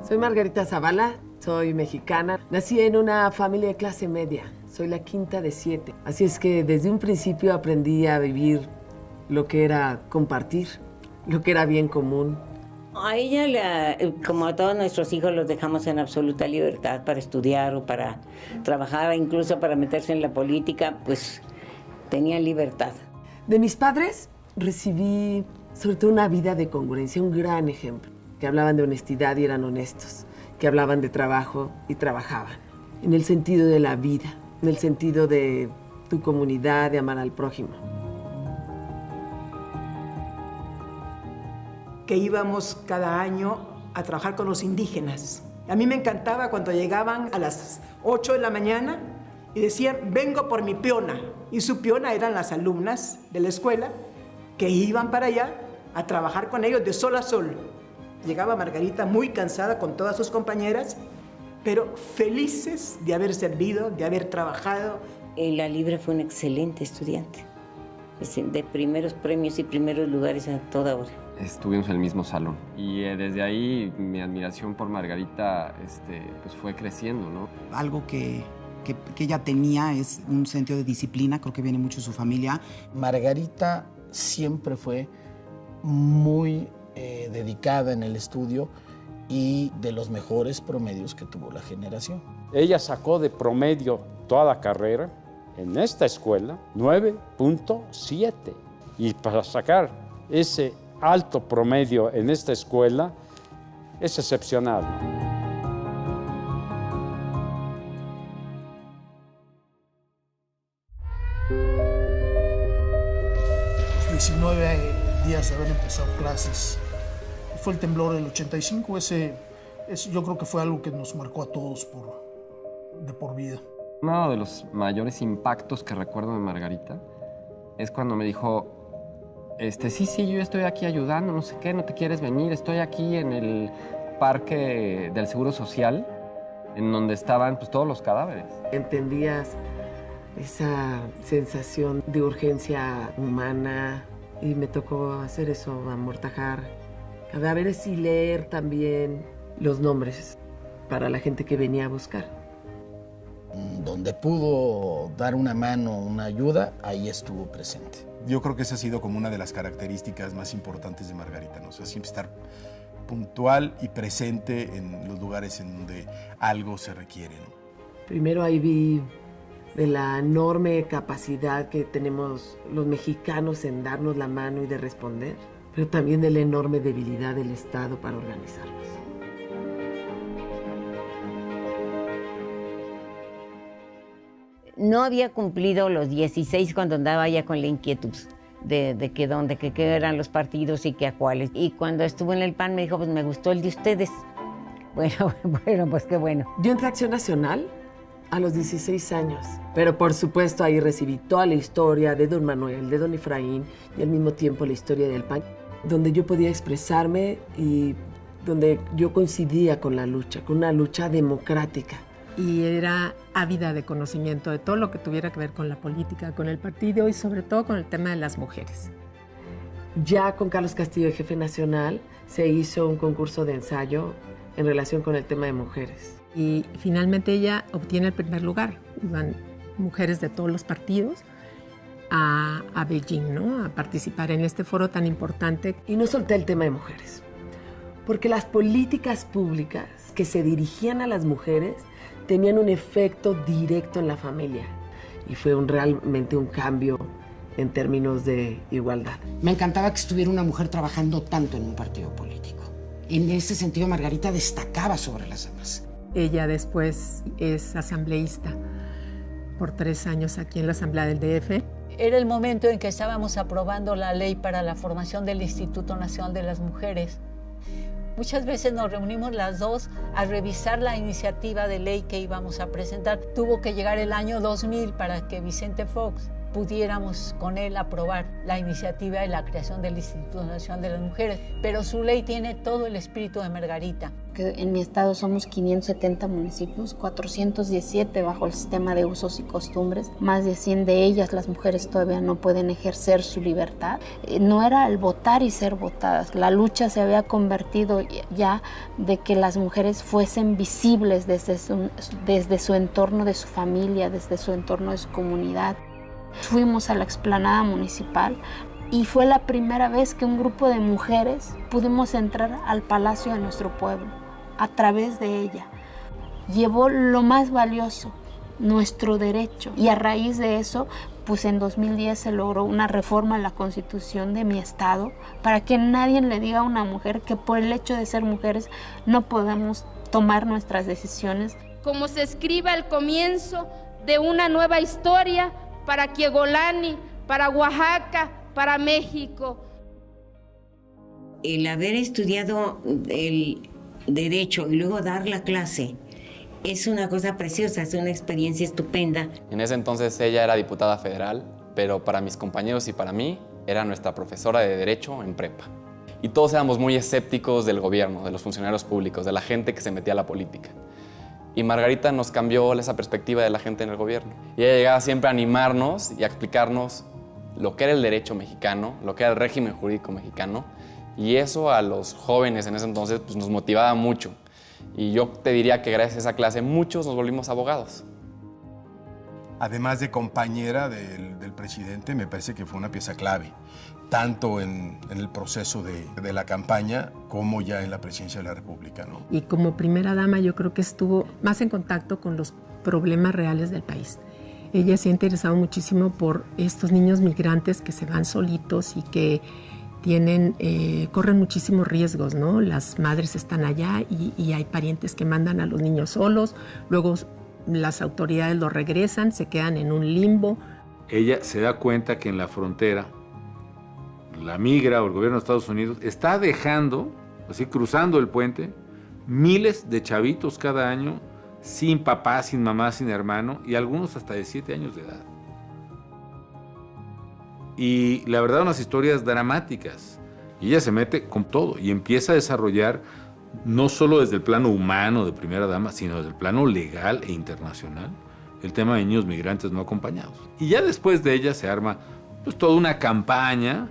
Soy Margarita Zavala, soy mexicana. Nací en una familia de clase media. Soy la quinta de 7. Así es que desde un principio aprendí a vivir lo que era compartir, lo que era bien común. A ella, como a todos nuestros hijos, los dejamos en absoluta libertad para estudiar o para trabajar, incluso para meterse en la política, pues tenía libertad. De mis padres recibí sobre todo una vida de congruencia, un gran ejemplo. Que hablaban de honestidad y eran honestos, que hablaban de trabajo y trabajaban. En el sentido de la vida, en el sentido de tu comunidad, de amar al prójimo. Que íbamos cada año a trabajar con los indígenas. A mí me encantaba cuando llegaban a las 8 de la mañana y decían, vengo por mi piona. Y su piona eran las alumnas de la escuela que iban para allá a trabajar con ellos de sol a sol. Llegaba Margarita muy cansada con todas sus compañeras, pero felices de haber servido, de haber trabajado. La Libre fue un excelente estudiante, de primeros premios y primeros lugares a toda hora. Estuvimos en el mismo salón y desde ahí mi admiración por Margarita pues fue creciendo, ¿no? Algo que ella tenía es un sentido de disciplina, creo que viene mucho de su familia. Margarita siempre fue muy dedicada en el estudio y de los mejores promedios que tuvo la generación. Ella sacó de promedio toda la carrera en esta escuela 9.7 y para sacar ese alto promedio en esta escuela es excepcional. Los 19 días de haber empezado clases, fue el temblor del 85, ese yo creo que fue algo que nos marcó a todos de por vida. Uno de los mayores impactos que recuerdo de Margarita es cuando me dijo, sí, yo estoy aquí ayudando, no sé qué, no te quieres venir, estoy aquí en el parque del Seguro Social, en donde estaban pues, todos los cadáveres. Entendías esa sensación de urgencia humana y me tocó hacer eso, amortajar cadáveres y leer también los nombres para la gente que venía a buscar. Donde pudo dar una mano, una ayuda, ahí estuvo presente. Yo creo que esa ha sido como una de las características más importantes de Margarita, ¿no? O sea, siempre estar puntual y presente en los lugares en donde algo se requiere, ¿no? Primero ahí vi de la enorme capacidad que tenemos los mexicanos en darnos la mano y de responder, pero también de la enorme debilidad del Estado para organizarnos. No había cumplido los 16 cuando andaba ya con la inquietud de qué eran los partidos y qué a cuáles. Y cuando estuvo en el PAN me dijo, pues me gustó el de ustedes. Bueno, pues qué bueno. Yo entré a Acción Nacional a los 16 años, pero por supuesto ahí recibí toda la historia de don Manuel, de don Efraín y al mismo tiempo la historia del PAN, donde yo podía expresarme y donde yo coincidía con la lucha, con una lucha democrática. Y era ávida de conocimiento de todo lo que tuviera que ver con la política, con el partido y sobre todo con el tema de las mujeres. Ya con Carlos Castillo, de jefe nacional, se hizo un concurso de ensayo en relación con el tema de mujeres. Y finalmente ella obtiene el primer lugar. Iban mujeres de todos los partidos a Beijing, ¿no? A participar en este foro tan importante. Y no solté el tema de mujeres, porque las políticas públicas que se dirigían a las mujeres tenían un efecto directo en la familia y fue realmente un cambio en términos de igualdad. Me encantaba que estuviera una mujer trabajando tanto en un partido político. En ese sentido, Margarita destacaba sobre las demás. Ella después es asambleísta por 3 años aquí en la Asamblea del DF. Era el momento en que estábamos aprobando la ley para la formación del Instituto Nacional de las Mujeres. Muchas veces nos reunimos las dos a revisar la iniciativa de ley que íbamos a presentar. Tuvo que llegar el año 2000 para que Vicente Fox pudiéramos con él aprobar la iniciativa de la creación del Instituto Nacional de las Mujeres. Pero su ley tiene todo el espíritu de Margarita. Que en mi estado somos 570 municipios, 417 bajo el sistema de usos y costumbres. Más de 100 de ellas las mujeres todavía no pueden ejercer su libertad. No era el votar y ser votadas. La lucha se había convertido ya de que las mujeres fuesen visibles desde su entorno de su familia, desde su entorno de su comunidad. Fuimos a la explanada municipal y fue la primera vez que un grupo de mujeres pudimos entrar al palacio de nuestro pueblo a través de ella. Llevó lo más valioso, nuestro derecho, y a raíz de eso, pues en 2010 se logró una reforma a la Constitución de mi estado para que nadie le diga a una mujer que por el hecho de ser mujeres no podemos tomar nuestras decisiones. Como se escriba el comienzo de una nueva historia para Quiegolani, para Oaxaca, para México. El haber estudiado el derecho y luego dar la clase es una cosa preciosa, es una experiencia estupenda. En ese entonces ella era diputada federal, pero para mis compañeros y para mí era nuestra profesora de Derecho en prepa. Y todos éramos muy escépticos del gobierno, de los funcionarios públicos, de la gente que se metía a la política. Y Margarita nos cambió esa perspectiva de la gente en el gobierno. Y ella llegaba siempre a animarnos y a explicarnos lo que era el derecho mexicano, lo que era el régimen jurídico mexicano. Y eso a los jóvenes en ese entonces pues, nos motivaba mucho. Y yo te diría que gracias a esa clase muchos nos volvimos abogados. Además de compañera del presidente, me parece que fue una pieza clave, tanto en el proceso de la campaña como ya en la presidencia de la República, ¿no? Y como primera dama yo creo que estuvo más en contacto con los problemas reales del país. Ella se ha interesado muchísimo por estos niños migrantes que se van solitos y que corren muchísimos riesgos, ¿no? Las madres están allá y hay parientes que mandan a los niños solos, luego las autoridades los regresan, se quedan en un limbo. Ella se da cuenta que en la frontera la migra o el gobierno de Estados Unidos está dejando, así cruzando el puente, miles de chavitos cada año sin papá, sin mamá, sin hermano y algunos hasta de 7 años de edad. Y la verdad unas historias dramáticas. Y ella se mete con todo y empieza a desarrollar no solo desde el plano humano de primera dama, sino desde el plano legal e internacional, el tema de niños migrantes no acompañados. Y ya después de ella se arma pues toda una campaña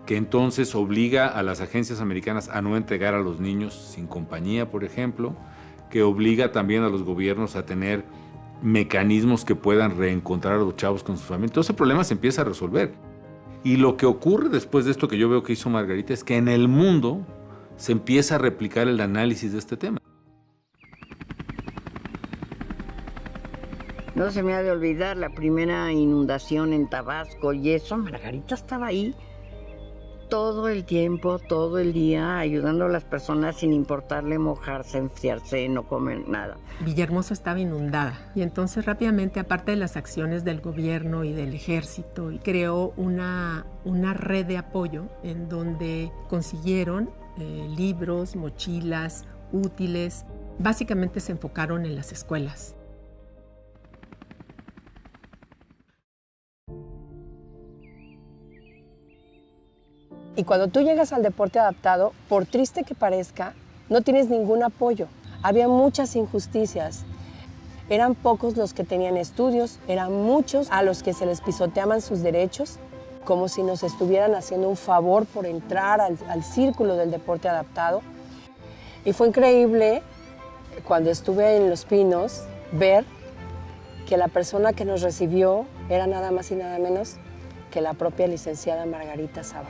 que entonces obliga a las agencias americanas a no entregar a los niños sin compañía, por ejemplo, que obliga también a los gobiernos a tener mecanismos que puedan reencontrar a los chavos con sus familias. Todo ese problema se empieza a resolver. Y lo que ocurre después de esto que yo veo que hizo Margarita es que en el mundo se empieza a replicar el análisis de este tema. No se me ha de olvidar la primera inundación en Tabasco y eso, Margarita estaba ahí todo el tiempo, todo el día, ayudando a las personas sin importarle mojarse, enfriarse, no comer nada. Villahermosa estaba inundada y entonces rápidamente, aparte de las acciones del gobierno y del ejército, creó una red de apoyo en donde consiguieron libros, mochilas, útiles. Básicamente se enfocaron en las escuelas. Y cuando tú llegas al deporte adaptado, por triste que parezca, no tienes ningún apoyo. Había muchas injusticias. Eran pocos los que tenían estudios, eran muchos a los que se les pisoteaban sus derechos, como si nos estuvieran haciendo un favor por entrar al círculo del deporte adaptado. Y fue increíble, cuando estuve en Los Pinos, ver que la persona que nos recibió era nada más y nada menos que la propia licenciada Margarita Zavala.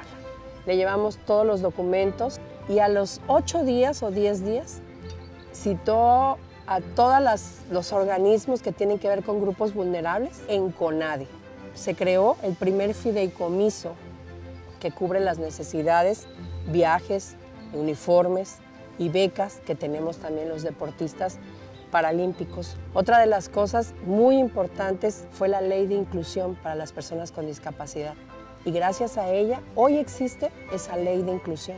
Le llevamos todos los documentos y a los 8 días o 10 días citó a todos los organismos que tienen que ver con grupos vulnerables en CONADE. Se creó el primer fideicomiso que cubre las necesidades, viajes, uniformes y becas que tenemos también los deportistas paralímpicos. Otra de las cosas muy importantes fue la ley de inclusión para las personas con discapacidad. Y gracias a ella, hoy existe esa ley de inclusión.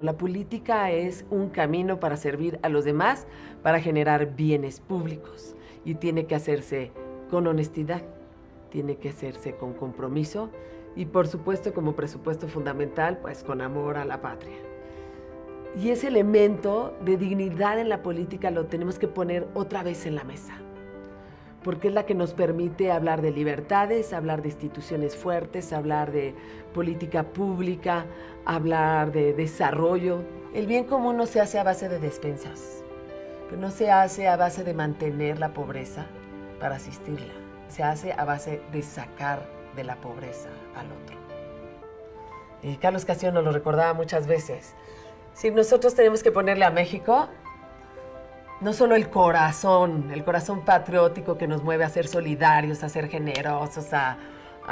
La política es un camino para servir a los demás, para generar bienes públicos. Y tiene que hacerse con honestidad, tiene que hacerse con compromiso y por supuesto como presupuesto fundamental, pues con amor a la patria. Y ese elemento de dignidad en la política lo tenemos que poner otra vez en la mesa, porque es la que nos permite hablar de libertades, hablar de instituciones fuertes, hablar de política pública, hablar de desarrollo. El bien común no se hace a base de despensas, pero no se hace a base de mantener la pobreza para asistirla, se hace a base de sacar de la pobreza al otro. Y Carlos Castillo nos lo recordaba muchas veces. Si nosotros tenemos que ponerle a México no solo el corazón patriótico que nos mueve a ser solidarios, a ser generosos, a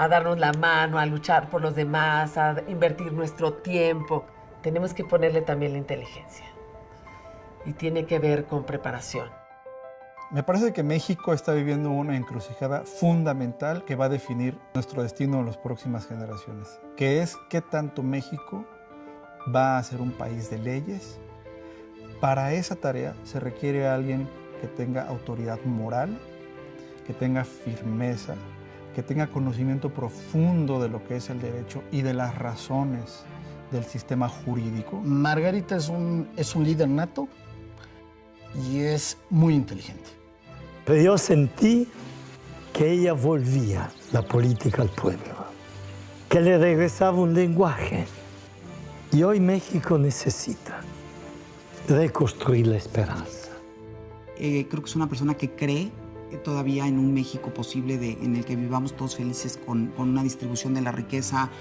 darnos la mano, a luchar por los demás, a invertir nuestro tiempo. Tenemos que ponerle también la inteligencia. Y tiene que ver con preparación. Me parece que México está viviendo una encrucijada fundamental que va a definir nuestro destino en las próximas generaciones, que es qué tanto México va a ser un país de leyes. Para esa tarea se requiere alguien que tenga autoridad moral, que tenga firmeza, que tenga conocimiento profundo de lo que es el derecho y de las razones del sistema jurídico. Margarita es un líder nato y es muy inteligente. Pero yo sentí que ella volvía la política al pueblo, que le regresaba un lenguaje. Y hoy México necesita reconstruir la esperanza. Creo que es una persona que cree todavía en un México posible en el que vivamos todos felices con una distribución de la riqueza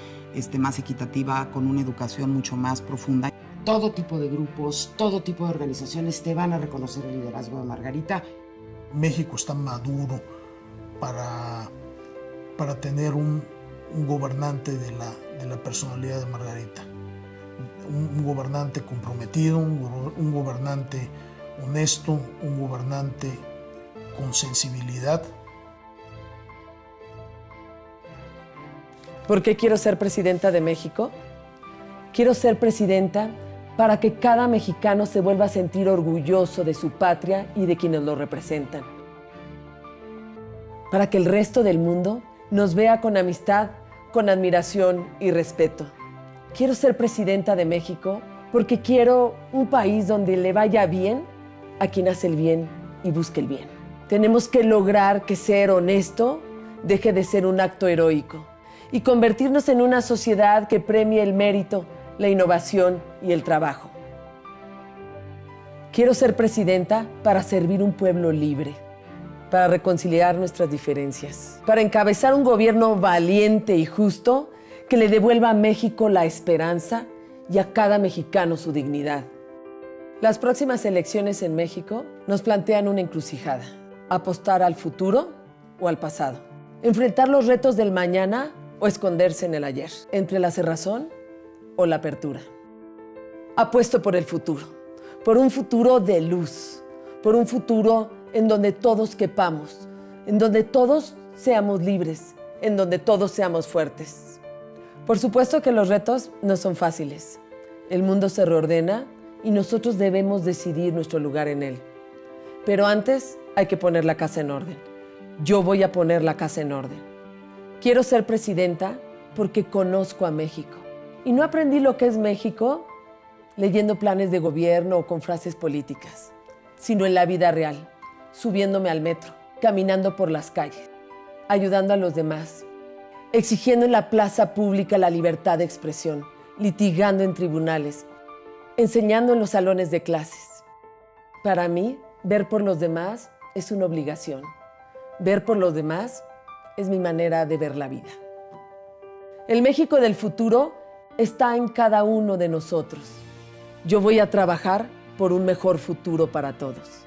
más equitativa, con una educación mucho más profunda. Todo tipo de grupos, todo tipo de organizaciones te van a reconocer el liderazgo de Margarita. México está maduro para tener un gobernante de la personalidad de Margarita. Un gobernante comprometido, un gobernante honesto, un gobernante con sensibilidad. ¿Por qué quiero ser presidenta de México? Quiero ser presidenta para que cada mexicano se vuelva a sentir orgulloso de su patria y de quienes lo representan. Para que el resto del mundo nos vea con amistad, con admiración y respeto. Quiero ser presidenta de México porque quiero un país donde le vaya bien a quien hace el bien y busque el bien. Tenemos que lograr que ser honesto deje de ser un acto heroico y convertirnos en una sociedad que premie el mérito, la innovación y el trabajo. Quiero ser presidenta para servir un pueblo libre, para reconciliar nuestras diferencias, para encabezar un gobierno valiente y justo que le devuelva a México la esperanza y a cada mexicano su dignidad. Las próximas elecciones en México nos plantean una encrucijada: apostar al futuro o al pasado, enfrentar los retos del mañana o esconderse en el ayer, entre la cerrazón o la apertura. Apuesto por el futuro, por un futuro de luz, por un futuro en donde todos quepamos, en donde todos seamos libres, en donde todos seamos fuertes. Por supuesto que los retos no son fáciles. El mundo se reordena y nosotros debemos decidir nuestro lugar en él. Pero antes hay que poner la casa en orden. Yo voy a poner la casa en orden. Quiero ser presidenta porque conozco a México. Y no aprendí lo que es México leyendo planes de gobierno o con frases políticas, sino en la vida real, subiéndome al metro, caminando por las calles, ayudando a los demás, exigiendo en la plaza pública la libertad de expresión, litigando en tribunales, enseñando en los salones de clases. Para mí, ver por los demás es una obligación. Ver por los demás es mi manera de ver la vida. El México del futuro está en cada uno de nosotros. Yo voy a trabajar por un mejor futuro para todos.